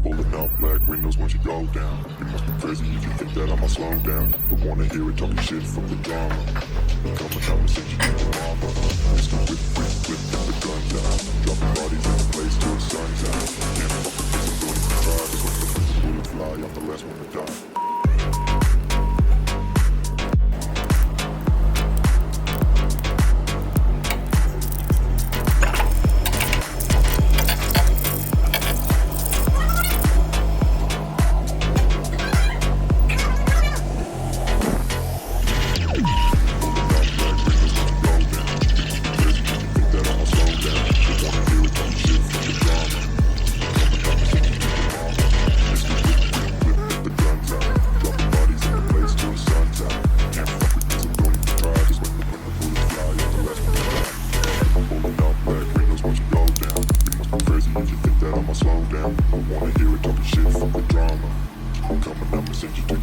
Pulling up black windows once you go down. You must be crazy if you think that I'ma slow down. Don't wanna hear it talking shit from the drama. Coming out and send you to your mama. It's the whip, get the guns out. Dropping bodies in the place till the sun's out. Can't fuck with this, I'm doing it for pride. Just when the bullets fly, I'm the last one to die. Slow down, I wanna hear it talking shit, fuck the drama. I'm coming up and send you to